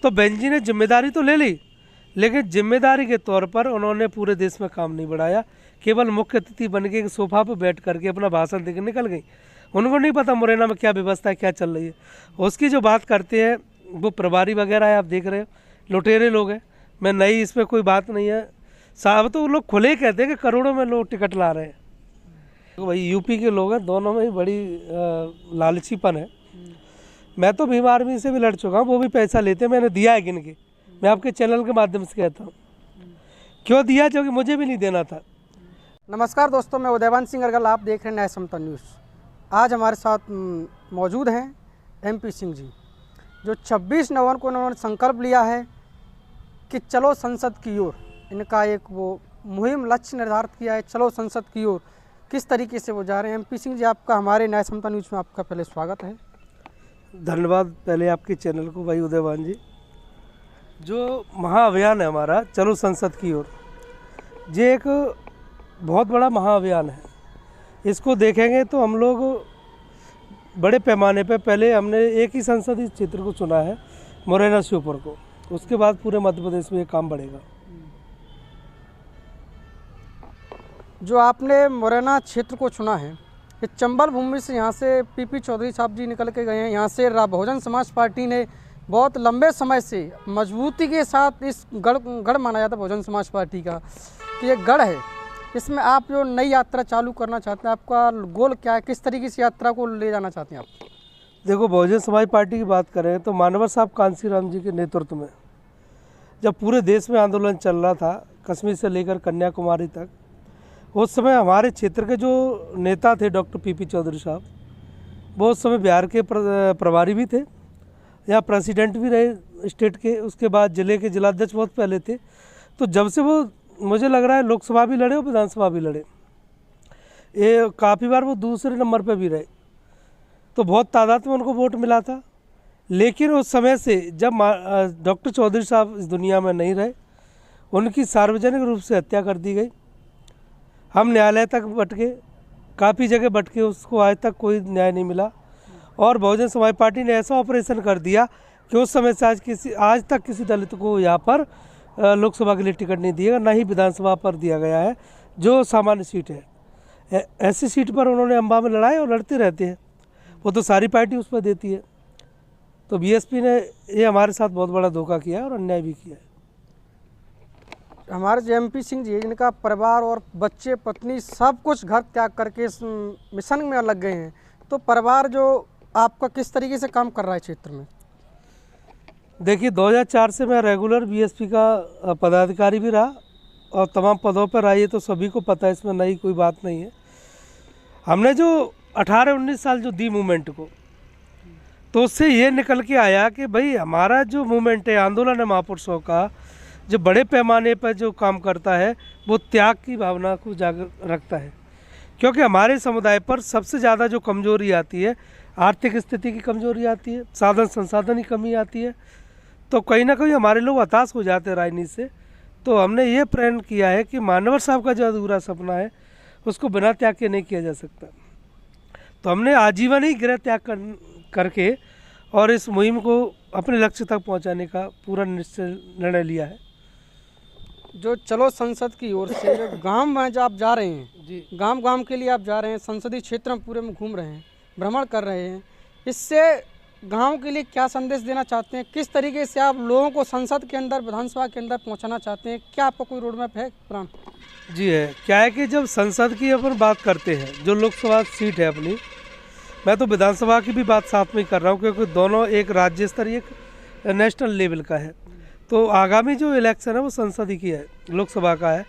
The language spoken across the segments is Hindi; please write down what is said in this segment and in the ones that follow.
तो बहन जी ने जिम्मेदारी तो ले ली, लेकिन जिम्मेदारी के तौर पर उन्होंने पूरे देश में काम नहीं बढ़ाया। केवल मुख्य अतिथि बन के सोफा पर बैठ करके अपना भाषण देकर निकल गई। उनको नहीं पता मुरैना में क्या व्यवस्था है, क्या चल रही है। उसकी जो बात करते हैं वो प्रभारी वगैरह है, आप देख रहे हो, लुटेरे लोग हैं। मैं नई इसमें कोई बात नहीं है साहब, तो वो लोग खुले ही कहते हैं कि करोड़ों में लोग टिकट ला रहे हैं। तो भाई यूपी के लोग हैं, दोनों में ही बड़ी लालचीपन है। मैं तो भीम आर्मी से भी लड़ चुका हूँ, वो भी पैसा लेते, मैंने दिया है गिन के। मैं आपके चैनल के माध्यम से कहता हूँ क्यों दिया, क्योंकि मुझे भी नहीं देना था। नमस्कार दोस्तों, मैं उदयवान सिंह अरगल, आप देख रहे हैं न्याय समता न्यूज़। आज हमारे साथ मौजूद हैं MP सिंह जी, जो 26 नवंबर को उन्होंने संकल्प लिया है कि चलो संसद की ओर। इनका एक वो मुहिम लक्ष्य निर्धारित किया है, चलो संसद की ओर। किस तरीके से वो जा रहे हैं। MP सिंह जी, आपका हमारे न्याय समता न्यूज़ में आपका पहले स्वागत है। धन्यवाद पहले आपके चैनल को भाई उदयवान जी। जो महाअभियान है हमारा चलो संसद की ओर, ये एक बहुत बड़ा महाअभियान है। इसको देखेंगे तो हम लोग बड़े पैमाने पे, पहले हमने एक ही संसदीय क्षेत्र को चुना है, मुरैना श्योपुर को। उसके बाद पूरे मध्य प्रदेश में ये काम बढ़ेगा। जो आपने मुरैना क्षेत्र को चुना है, ये चंबल भूमि से, यहाँ से PP चौधरी साहब जी निकल के गए हैं। यहाँ से बहुजन समाज पार्टी ने बहुत लंबे समय से मजबूती के साथ इस गढ़ माना जाता है बहुजन समाज पार्टी का कि ये गढ़ है। इसमें आप जो नई यात्रा चालू करना चाहते हैं, आपका गोल क्या है, किस तरीके से यात्रा को ले जाना चाहते हैं आप? देखो, बहुजन समाज पार्टी की बात करें तो मानवर साहब कांसीराम जी के नेतृत्व में जब पूरे देश में आंदोलन चल रहा था, कश्मीर से लेकर कन्याकुमारी तक, उस समय हमारे क्षेत्र के जो नेता थे डॉक्टर PP चौधरी साहब, वो उस समय बिहार के प्रभारी भी थे, यहाँ प्रेसिडेंट भी रहे स्टेट के। उसके बाद जिले के जिलाध्यक्ष बहुत पहले थे। तो जब से वो, मुझे लग रहा है, लोकसभा भी लड़े और विधानसभा भी लड़े, ये काफ़ी बार वो दूसरे नंबर पे भी रहे, तो बहुत तादाद में उनको वोट मिला था। लेकिन उस समय से जब डॉक्टर चौधरी साहब इस दुनिया में नहीं रहे, उनकी सार्वजनिक रूप से हत्या कर दी गई। हम न्यायालय तक भटके, काफ़ी जगह भटके, उसको आज तक कोई न्याय नहीं मिला। और बहुजन समाज पार्टी ने ऐसा ऑपरेशन कर दिया कि उस समय से आज तक किसी दलित को यहाँ पर लोकसभा के लिए टिकट नहीं दिया, ना ही विधानसभा पर दिया गया है, जो सामान्य सीट है। ऐसी सीट पर उन्होंने अम्बा में लड़ाई और लड़ते रहते हैं। वो तो सारी पार्टी उस पर देती है। तो BSP ने ये हमारे साथ बहुत बड़ा धोखा किया है और अन्याय भी किया है। हमारे जो MP सिंह जी, जिनका परिवार और बच्चे पत्नी सब कुछ घर त्याग करके इस मिशन में लग गए हैं, तो परिवार जो आपका किस तरीके से काम कर रहा है क्षेत्र में? देखिए, 2004 से मैं रेगुलर BSP का पदाधिकारी भी रहा और तमाम पदों पर आई है, तो सभी को पता है, इसमें नई कोई बात नहीं है। हमने जो 18-19 साल जो दी मूवमेंट को, तो उससे ये निकल के आया कि भाई हमारा जो मूवमेंट है, आंदोलन है महापुरुषों का, जो बड़े पैमाने पर जो काम करता है, वो त्याग की भावना को जागर रखता है। क्योंकि हमारे समुदाय पर सबसे ज़्यादा जो कमजोरी आती है, आर्थिक स्थिति की कमजोरी आती है, साधन संसाधन की कमी आती है। तो कहीं ना कहीं हमारे लोग हताश हो जाते हैं राजनीति से। तो हमने ये प्रण किया है कि मानवर साहब का जो अधूरा सपना है, उसको बिना त्याग के नहीं किया जा सकता। तो हमने आजीवन ही गृह त्याग करके और इस मुहिम को अपने लक्ष्य तक पहुंचाने का पूरा निर्णय लिया है। जो चलो संसद की ओर से जो गांव में जो आप जा रहे हैं जी, गांव के लिए आप जा रहे हैं, संसदीय क्षेत्र में पूरे में घूम रहे हैं, भ्रमण कर रहे हैं, इससे गांव के लिए क्या संदेश देना चाहते हैं? किस तरीके से आप लोगों को संसद के अंदर, विधानसभा के अंदर पहुंचाना चाहते हैं? क्या आपका कोई रोड मैप है प्लान? जी है। क्या है कि जब संसद की अपन बात करते हैं, जो लोकसभा सीट है अपनी, मैं तो विधानसभा की भी बात साथ में कर रहा हूँ, क्योंकि दोनों एक राज्य स्तरीय, एक नेशनल लेवल का है। तो आगामी जो इलेक्शन है वो संसदीय की है, लोकसभा का है।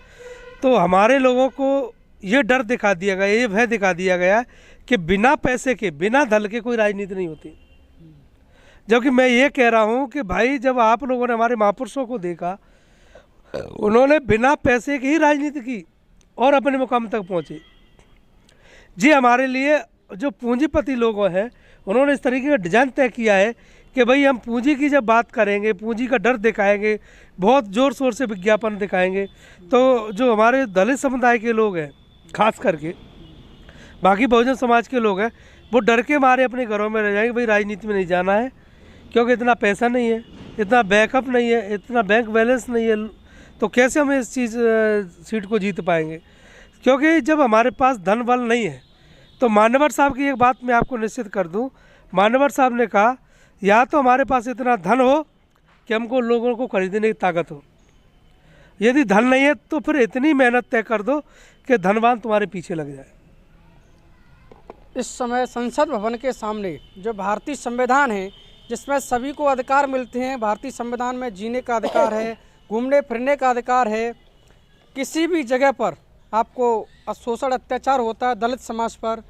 तो हमारे लोगों को ये डर दिखा दिया गया, ये भय दिखा दिया गया कि बिना पैसे के, बिना धन के कोई राजनीति नहीं होती। जबकि मैं ये कह रहा हूँ कि भाई, जब आप लोगों ने हमारे महापुरुषों को देखा, उन्होंने बिना पैसे की ही राजनीति की और अपने मुकाम तक पहुँचे। जी, हमारे लिए जो पूंजीपति लोग हैं, उन्होंने इस तरीके का डिजाइन तय किया है कि भाई हम पूंजी की जब बात करेंगे, पूंजी का डर दिखाएंगे, बहुत ज़ोर शोर से विज्ञापन दिखाएंगे, तो जो हमारे दलित समुदाय के लोग हैं, खास करके बाकी बहुजन समाज के लोग हैं, वो डर के मारे अपने घरों में रह जाएंगे, भाई राजनीति में नहीं जाना है, क्योंकि इतना पैसा नहीं है। इतना बैकअप नहीं है, इतना बैंक बैलेंस नहीं है, तो कैसे हम इस सीट को जीत पाएंगे? क्योंकि जब हमारे पास धन बल नहीं है, तो मानवर साहब की एक बात मैं आपको निश्चित कर दूं, मानवर साहब ने कहा या तो हमारे पास इतना धन हो कि हमको लोगों को खरीदने की ताकत हो, यदि धन नहीं है तो फिर इतनी मेहनत तय कर दो कि धनवान तुम्हारे पीछे लग जाए। इस समय संसद भवन के सामने जो भारतीय संविधान है, जिसमें सभी को अधिकार मिलते हैं, भारतीय संविधान में जीने का अधिकार है, घूमने फिरने का अधिकार है, किसी भी जगह पर आपको शोषण अत्याचार होता है दलित समाज पर,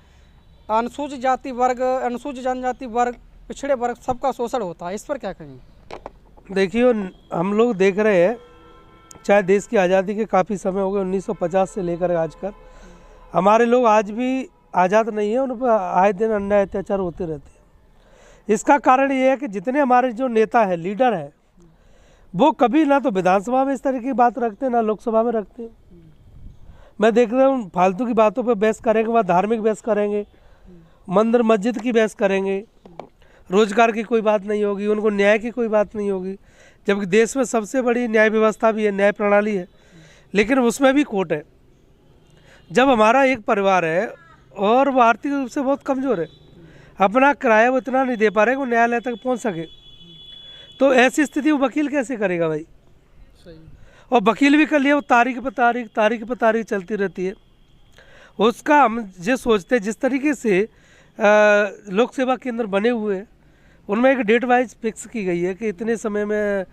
अनुसूचित जाति वर्ग, अनुसूचित जनजाति वर्ग, पिछड़े वर्ग, सबका शोषण होता है। इस पर क्या कहेंगे? देखिए, हम लोग देख रहे हैं, चाहे देश की आज़ादी के काफ़ी समय हो गए, 1950 से लेकर आज तक हमारे लोग आज भी आज़ाद नहीं है, उन पर आए दिन अन्याय अत्याचार होते रहते हैं। इसका कारण ये है कि जितने हमारे जो नेता है, लीडर है, वो कभी ना तो विधानसभा में इस तरह की बात रखते हैं, ना लोकसभा में रखते हैं। मैं देख रहा हूँ फालतू की बातों पे बहस करेंगे, वह धार्मिक बहस करेंगे, मंदिर मस्जिद की बहस करेंगे, रोजगार की कोई बात नहीं होगी, उनको न्याय की कोई बात नहीं होगी, जबकि देश में सबसे बड़ी न्याय व्यवस्था भी है, न्याय प्रणाली है, लेकिन उसमें भी खोट है। जब हमारा एक परिवार है और वो आर्थिक रूप से बहुत कमज़ोर है, अपना किराया वो इतना नहीं दे पा रहे कि वो न्यायालय तक पहुंच सके, तो ऐसी स्थिति वो वकील कैसे करेगा भाई? सही। और वकील भी कर लिया, वो तारीख पर तारीख चलती रहती है। उसका हम ये सोचते हैं जिस तरीके से लोक सेवा केंद्र बने हुए हैं, उनमें एक डेट वाइज फिक्स की गई है कि इतने समय में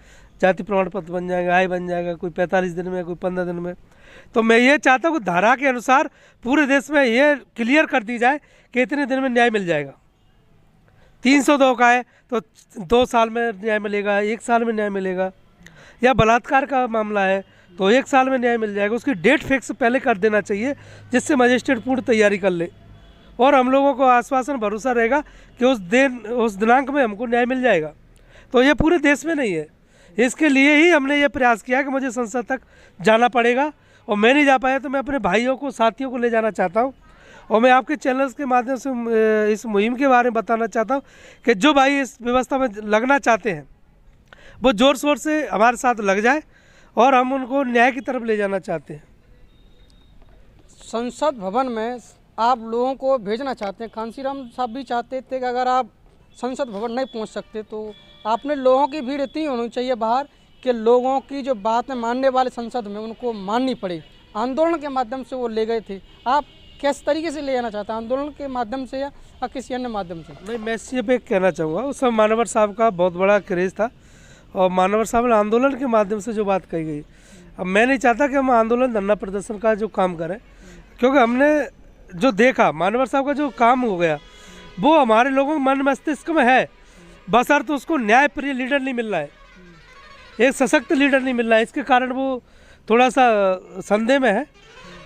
जाति प्रमाण पत्र बन जाएगा, आय बन जाएगा, कोई 45 दिन में, कोई 15 दिन में। तो मैं ये चाहता हूँ कि धारा के अनुसार पूरे देश में ये क्लियर कर दी जाए कि इतने दिन में न्याय मिल जाएगा। 302 का है तो 2 साल में न्याय मिलेगा, 1 साल में न्याय मिलेगा, या बलात्कार का मामला है तो 1 साल में न्याय मिल जाएगा। उसकी डेट फिक्स पहले कर देना चाहिए, जिससे मजिस्ट्रेट पूर्ण तैयारी कर ले और हम लोगों को आश्वासन भरोसा रहेगा कि उस दिनांक में हमको न्याय मिल जाएगा। तो ये पूरे देश में नहीं है, इसके लिए ही हमने ये प्रयास किया कि मुझे संसद तक जाना पड़ेगा, और मैं नहीं जा पाया तो मैं अपने भाइयों को, साथियों को ले जाना चाहता हूँ। और मैं आपके चैनल्स के माध्यम से इस मुहिम के बारे में बताना चाहता हूँ कि जो भाई इस व्यवस्था में लगना चाहते हैं वो ज़ोर शोर से हमारे साथ लग जाए, और हम उनको न्याय की तरफ ले जाना चाहते हैं। संसद भवन में आप लोगों को भेजना चाहते हैं, कांसीराम साहब भी चाहते थे कि अगर आप संसद भवन नहीं पहुंच सकते तो आपने लोगों की भीड़ इतनी होनी चाहिए बाहर कि लोगों की जो बात है मानने वाले संसद में उनको माननी पड़े। आंदोलन के माध्यम से वो ले गए थे, आप किस तरीके से ले जाना चाहते हैं, आंदोलन के माध्यम से या किसी अन्य माध्यम से? नहीं, मैं इस पे कहना चाहूँगा, उस समय मानवर साहब का बहुत बड़ा क्रेज़ था और मानवर साहब ने आंदोलन के माध्यम से जो बात कही गई। अब मैं नहीं चाहता कि हम आंदोलन, धरना प्रदर्शन का जो काम करें, क्योंकि हमने जो देखा मानवर साहब का जो काम हो गया वो हमारे लोगों के मन मस्तिष्क में है, बशर्ते तो उसको न्यायप्रिय लीडर नहीं मिल रहा है, एक सशक्त लीडर नहीं मिल रहा है, इसके कारण वो थोड़ा सा संदेह में है।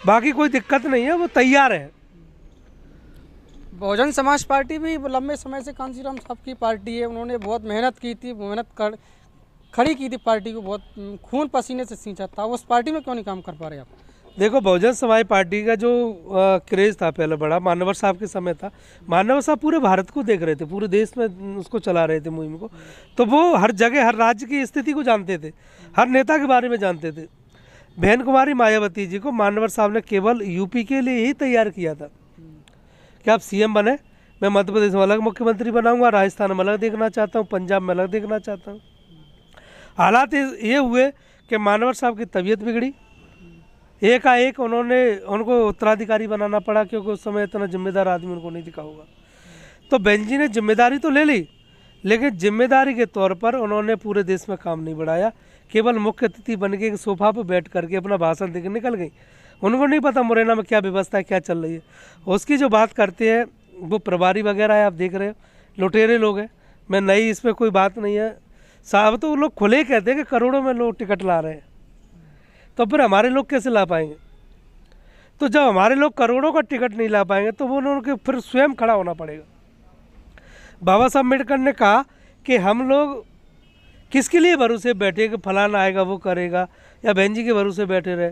बाकी कोई दिक्कत नहीं है, वो तैयार है। बहुजन समाज पार्टी भी लंबे समय से कांसीराम साहब की पार्टी है, उन्होंने बहुत मेहनत की थी, खड़ी की थी पार्टी को, बहुत खून पसीने से सींचा था, उस पार्टी में क्यों नहीं काम कर पा रहे आप? देखो, बहुजन समाज पार्टी का जो क्रेज़ था पहले बड़ा मानवर साहब के समय था, मानवर साहब पूरे भारत को देख रहे थे, पूरे देश में उसको चला रहे थे मुहिम को, तो वो हर जगह हर राज्य की स्थिति को जानते थे, हर नेता के बारे में जानते थे। बहन कुमारी मायावती जी को मानवर साहब ने केवल यूपी के लिए ही तैयार किया था कि आप सीएम बने, मैं मध्य प्रदेश में अलग मुख्यमंत्री बनाऊंगा, राजस्थान में अलग देखना चाहता हूँ, पंजाब में अलग देखना चाहता हूँ। हालात ये हुए कि मानवर साहब की तबीयत बिगड़ी, एकाएक उनको उत्तराधिकारी बनाना पड़ा, क्योंकि उस समय इतना जिम्मेदार आदमी उनको नहीं दिखा होगा। तो बहन जी ने जिम्मेदारी तो ले ली, लेकिन जिम्मेदारी के तौर पर उन्होंने पूरे देश में काम नहीं बढ़ाया, केवल मुख्य अतिथि बन के एक सोफा पर बैठ करके अपना भाषण देकर निकल गई। उनको नहीं पता मुरैना में क्या व्यवस्था है, क्या चल रही है। उसकी जो बात करते हैं वो प्रभारी वगैरह है, आप देख रहे हो, लुटेरे लोग हैं। मैं नई इसमें कोई बात नहीं है साहब, तो वो लोग खुले कहते हैं कि करोड़ों में लोग टिकट ला रहे हैं, तो फिर हमारे लोग कैसे ला पाएंगे? तो जब हमारे लोग करोड़ों का टिकट नहीं ला पाएंगे तो वो उनको फिर स्वयं खड़ा होना पड़ेगा। बाबा साहब अम्बेडकर ने कहा कि हम लोग किसके लिए भरोसे बैठे कि फलाना आएगा वो करेगा, या बहन जी के भरोसे बैठे रहे,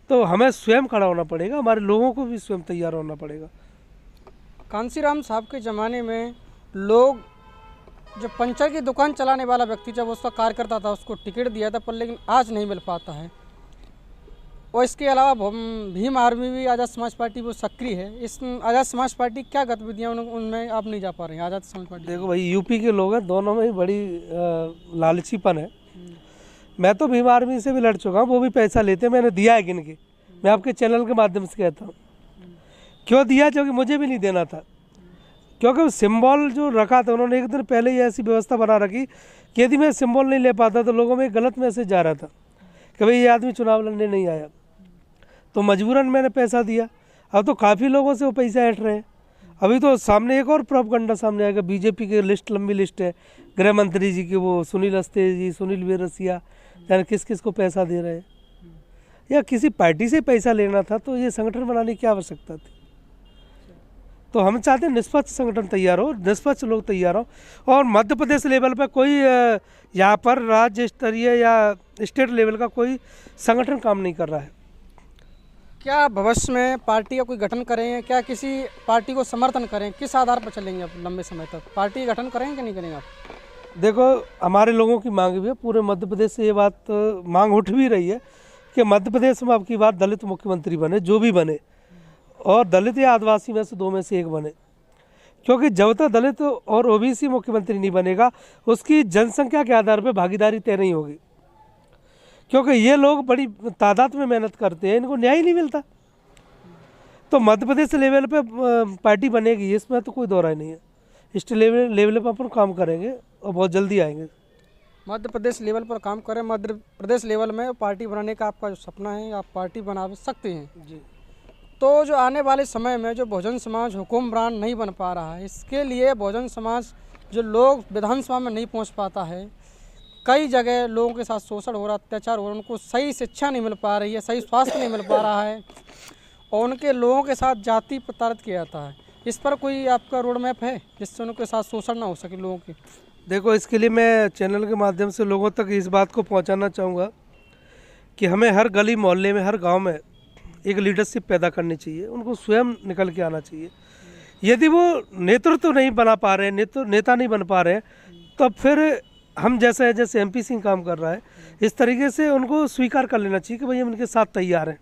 तो हमें स्वयं खड़ा होना पड़ेगा, हमारे लोगों को भी स्वयं तैयार होना पड़ेगा। कांसीराम साहब के ज़माने में लोग जो पंचर की दुकान चलाने वाला व्यक्ति जब उसका कार्यकर्ता था उसको टिकट दिया था, पर लेकिन आज नहीं मिल पाता है। और इसके अलावा भीम आर्मी भी आज़ाद समाज पार्टी वो सक्रिय है। इस आज़ाद समाज पार्टी क्या गतिविधियाँ उनमें आप नहीं जा पा रहे हैं आज़ाद समाज पार्टी? देखो भाई, यूपी के लोग हैं, दोनों में ही बड़ी लालचीपन है। मैं तो भीम आर्मी से भी लड़ चुका हूँ, वो भी पैसा लेते हैं, मैंने दिया है गिन के। मैं आपके चैनल के माध्यम से कहता हूँ क्यों दिया, क्योंकि मुझे भी नहीं देना था। क्योंकि सिंबल जो रखा था उन्होंने, एक दिन पहले ही ऐसी व्यवस्था बना रखी कि यदि मैं सिंबल नहीं ले पाता तो लोगों में एक गलत मैसेज जा रहा था कि भाई ये आदमी चुनाव लड़ने नहीं आया। तो मजबूरन मैंने पैसा दिया। अब तो काफ़ी लोगों से वो पैसा हट रहे हैं। अभी तो सामने एक और प्रोपगंडा सामने आएगा, बीजेपी की लिस्ट, लंबी लिस्ट है, गृह मंत्री जी की, वो सुनील अवस्थी जी, सुनील वीरसिया, यानी किस किस को पैसा दे रहे हैं। या किसी पार्टी से पैसा लेना था तो ये संगठन बनाने की आवश्यकता थी। तो हम चाहते हैं निष्पक्ष संगठन तैयार हो, निष्पक्ष लोग तैयार हो। और मध्य प्रदेश लेवल पर कोई यहाँ पर राज्य स्तरीय या स्टेट लेवल का कोई संगठन काम नहीं कर रहा है। क्या भविष्य में पार्टी का कोई गठन करेंगे? क्या किसी पार्टी को समर्थन करें? किस आधार पर चलेंगे आप लंबे समय तक? पार्टी गठन करेंगे कि नहीं करेंगे आप? देखो, हमारे लोगों की मांग भी है, पूरे मध्य प्रदेश से ये बात मांग उठ भी रही है कि मध्य प्रदेश में अब की बात दलित मुख्यमंत्री बने, जो भी बने, और दलित या आदिवासी में से दो में से एक बने। क्योंकि जब तक दलित और ओबीसी मुख्यमंत्री नहीं बनेगा उसकी जनसंख्या के आधार पर भागीदारी तय नहीं होगी। क्योंकि ये लोग बड़ी तादाद में मेहनत करते हैं, इनको न्याय नहीं मिलता। तो मध्य प्रदेश लेवल पे पार्टी बनेगी, इसमें तो कोई दो राय नहीं है। स्टेट लेवल पर अपन काम करेंगे और बहुत जल्दी आएंगे। मध्य प्रदेश लेवल पर काम करें, मध्य प्रदेश लेवल में पार्टी बनाने का आपका जो सपना है, आप पार्टी बना सकते हैं जी। तो जो आने वाले समय में जो बहुजन समाज हुकुमरान नहीं बन पा रहा है, इसके लिए बहुजन समाज जो लोग विधानसभा में नहीं पहुंच पाता है, कई जगह लोगों के साथ शोषण हो रहा, अत्याचार हो रहा, उनको सही शिक्षा नहीं मिल पा रही है, सही स्वास्थ्य नहीं मिल पा रहा है, और उनके लोगों के साथ जाति प्रताड़ित किया जाता है। इस पर कोई आपका रोड मैप है जिससे उनके साथ शोषण ना हो सके लोगों की? देखो, इसके लिए मैं चैनल के माध्यम से लोगों तक इस बात को पहुंचाना चाहूँगा कि हमें हर गली मोहल्ले में, हर गांव में एक लीडरशिप पैदा करनी चाहिए। उनको स्वयं निकल के आना चाहिए। यदि वो नेतृत्व नहीं बना पा रहे, नेता नहीं बन पा रहे, तो फिर हम जैसे MP सिंह काम कर रहा है, इस तरीके से उनको स्वीकार कर लेना चाहिए कि भाई हम उनके साथ तैयार हैं।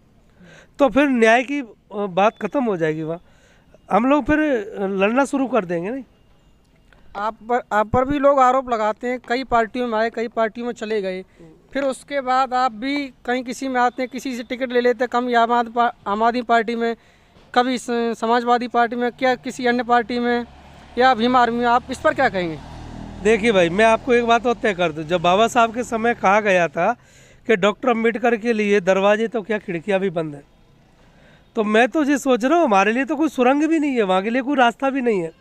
तो फिर न्याय की बात ख़त्म हो जाएगी। वहाँ हम लोग फिर लड़ना शुरू कर देंगे। नहीं, आप पर भी लोग आरोप लगाते हैं, कई पार्टियों में आए, कई पार्टियों में चले गए, फिर उसके बाद आप भी कहीं किसी में आते हैं, किसी से टिकट ले लेते हैं, कभी आम आदमी पार्टी में, कभी समाजवादी पार्टी में, क्या किसी अन्य पार्टी में, या भीम आर्मी में। आप इस पर क्या कहेंगे? देखिए भाई, मैं आपको एक बात और तय कर दूं। जब बाबा साहब के समय कहा गया था कि डॉक्टर अम्बेडकर के लिए दरवाजे तो क्या खिड़कियां भी बंद हैं, तो मैं तो ये सोच रहा हूँ हमारे लिए तो कोई सुरंग भी नहीं है, वहाँ के लिए कोई रास्ता भी नहीं है।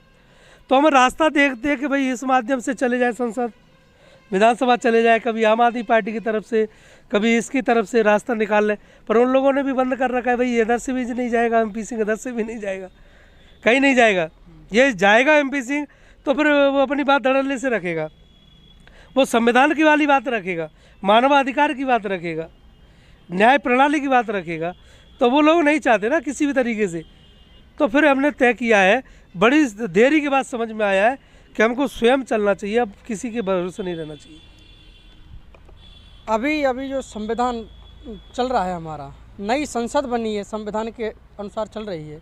तो हम रास्ता देखते हैं कि भाई इस माध्यम से चले जाए, संसद विधानसभा चले जाए, कभी आम आदमी पार्टी की तरफ से, कभी इसकी तरफ से रास्ता निकाल लें। पर उन लोगों ने भी बंद कर रखा है, भाई इधर से भी नहीं जाएगा MP सिंह, इधर से भी नहीं जाएगा, कहीं नहीं जाएगा। ये जाएगा MP सिंह तो फिर वो अपनी बात धड़ल्ले से रखेगा, वो संविधान की वाली बात रखेगा, मानवाधिकार की बात रखेगा, न्याय प्रणाली की बात रखेगा। तो वो लोग नहीं चाहते ना किसी भी तरीके से। तो फिर हमने तय किया है, बड़ी देरी के बाद समझ में आया है कि हमको स्वयं चलना चाहिए, अब किसी के भरोसे नहीं रहना चाहिए। अभी जो संविधान चल रहा है, हमारा नई संसद बनी है, संविधान के अनुसार चल रही है।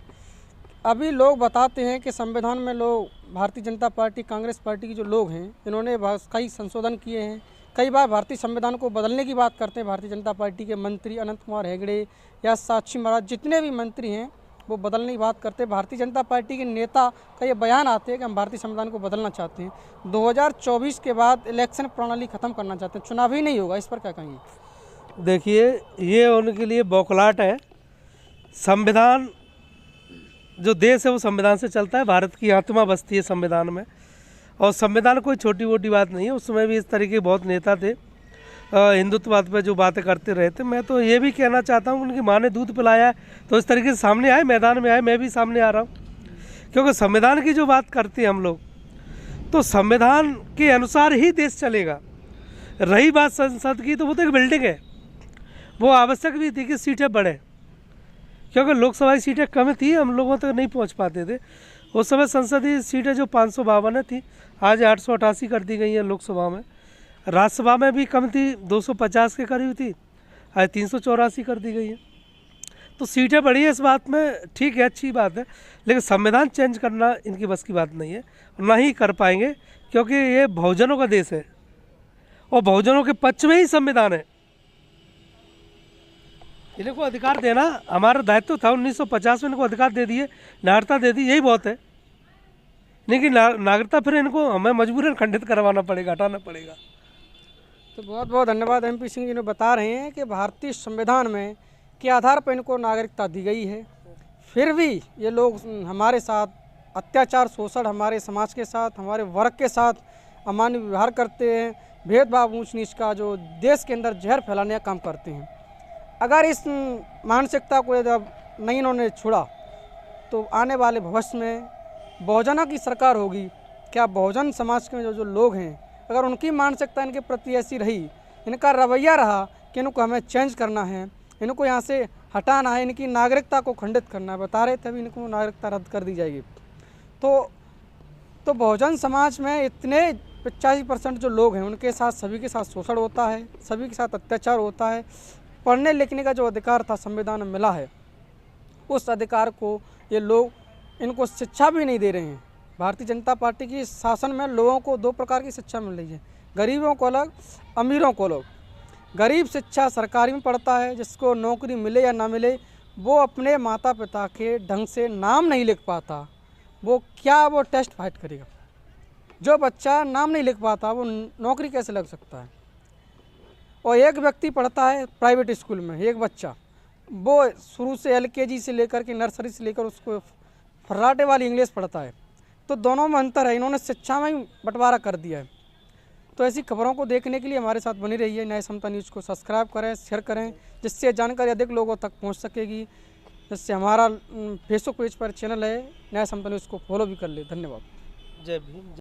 अभी लोग बताते हैं कि संविधान में लोग, भारतीय जनता पार्टी, कांग्रेस पार्टी के जो लोग हैं, इन्होंने कई संशोधन किए हैं। कई बार भारतीय संविधान को बदलने की बात करते हैं भारतीय जनता पार्टी के मंत्री, अनंत कुमार हेगड़े या साक्षी महाराज, जितने भी मंत्री हैं वो बदलने की बात करते हैं। भारतीय जनता पार्टी के नेता का ये बयान आते हैं कि हम भारतीय संविधान को बदलना चाहते हैं, 2024 के बाद इलेक्शन प्रणाली ख़त्म करना चाहते हैं, चुनाव ही नहीं होगा। इस पर क्या कहेंगे? देखिए, ये उनके लिए बौखलाहट है। संविधान, जो देश है वो संविधान से चलता है, भारत की आत्मा बसती है संविधान में, और संविधान कोई छोटी मोटी बात नहीं है। उस समय भी इस तरीके के बहुत नेता थे, हिंदुत्ववाद पर जो बातें करते रहे थे। मैं तो ये भी कहना चाहता हूँ, उनकी माँ ने दूध पिलाया है तो इस तरीके से सामने आए, मैदान में आए, मैं भी सामने आ रहा हूँ। क्योंकि संविधान की जो बात करते हैं हम लोग, तो संविधान के अनुसार ही देश चलेगा। रही बात संसद की, तो वो तो एक बिल्डिंग है, वो आवश्यक भी थी कि सीटें बढ़े, क्योंकि लोकसभा की सीटें कम थी, हम लोगों तक नहीं पहुंच पाते थे। उस समय संसदीय सीटें जो 552 थी आज 888 कर दी गई हैं लोकसभा में। राज्यसभा में भी कम थी, 250 के करीब थी, आज 384 कर दी गई है। तो सीटें बढ़ी है, इस बात में ठीक है, अच्छी बात है, लेकिन संविधान चेंज करना इनकी बस की बात नहीं है, ना ही कर पाएंगे, क्योंकि ये बहुजनों का देश है और बहुजनों के पक्ष में ही संविधान है। इनको अधिकार देना हमारा दायित्व था। 1950 में इनको अधिकार दे दिए, नागरिकता दे दी, यही बहुत है। लेकिन नागरिकता फिर इनको हमें मजबूरन खंडित करवाना पड़ेगा, हटाना पड़ेगा। तो बहुत बहुत धन्यवाद MP सिंह जी ने बता रहे हैं कि भारतीय संविधान में के आधार पर इनको नागरिकता दी गई है, फिर भी ये लोग हमारे साथ अत्याचार शोषण, हमारे समाज के साथ, हमारे वर्ग के साथ अमानवीय व्यवहार करते हैं, भेदभाव ऊंच नीच का जो देश के अंदर जहर फैलाने का काम करते हैं। अगर इस मानसिकता को जब नहीं इन्होंने छोड़ा तो आने वाले भविष्य में बहुजनों की सरकार होगी। क्या बहुजन समाज के जो लोग हैं, अगर उनकी मानसिकता इनके प्रति ऐसी रही, इनका रवैया रहा कि इनको हमें चेंज करना है, इनको यहाँ से हटाना है, इनकी नागरिकता को खंडित करना है, बता रहे थे अभी इनको नागरिकता रद्द कर दी जाएगी, तो बहुजन समाज में इतने 85% जो लोग हैं उनके साथ सभी के साथ शोषण होता है, सभी के साथ अत्याचार होता है। पढ़ने लिखने का जो अधिकार था संविधान में मिला है, उस अधिकार को ये लोग इनको शिक्षा भी नहीं दे रहे हैं। भारतीय जनता पार्टी की शासन में लोगों को 2 प्रकार की शिक्षा मिल रही है, गरीबों को अलग, अमीरों को अलग। गरीब शिक्षा सरकारी में पढ़ता है, जिसको नौकरी मिले या ना मिले, वो अपने माता पिता के ढंग से नाम नहीं लिख पाता, वो टेस्ट फाइट करेगा। जो बच्चा नाम नहीं लिख पाता वो नौकरी कैसे लग सकता है। और एक व्यक्ति पढ़ता है प्राइवेट स्कूल में, एक बच्चा, वो शुरू से LKG से लेकर के नर्सरी से लेकर उसको फर्राटे वाली इंग्लिश पढ़ता है, तो दोनों में अंतर है। इन्होंने शिक्षा में ही बंटवारा कर दिया है। तो ऐसी खबरों को देखने के लिए हमारे साथ बनी रहिए। न्याय समता न्यूज़ को सब्सक्राइब करें, शेयर करें, जिससे जानकारी अधिक लोगों तक पहुंच सकेगी। जिससे हमारा फेसबुक पेज पर चैनल है न्याय समता न्यूज़ को फॉलो भी कर ले। धन्यवाद। जय भीम।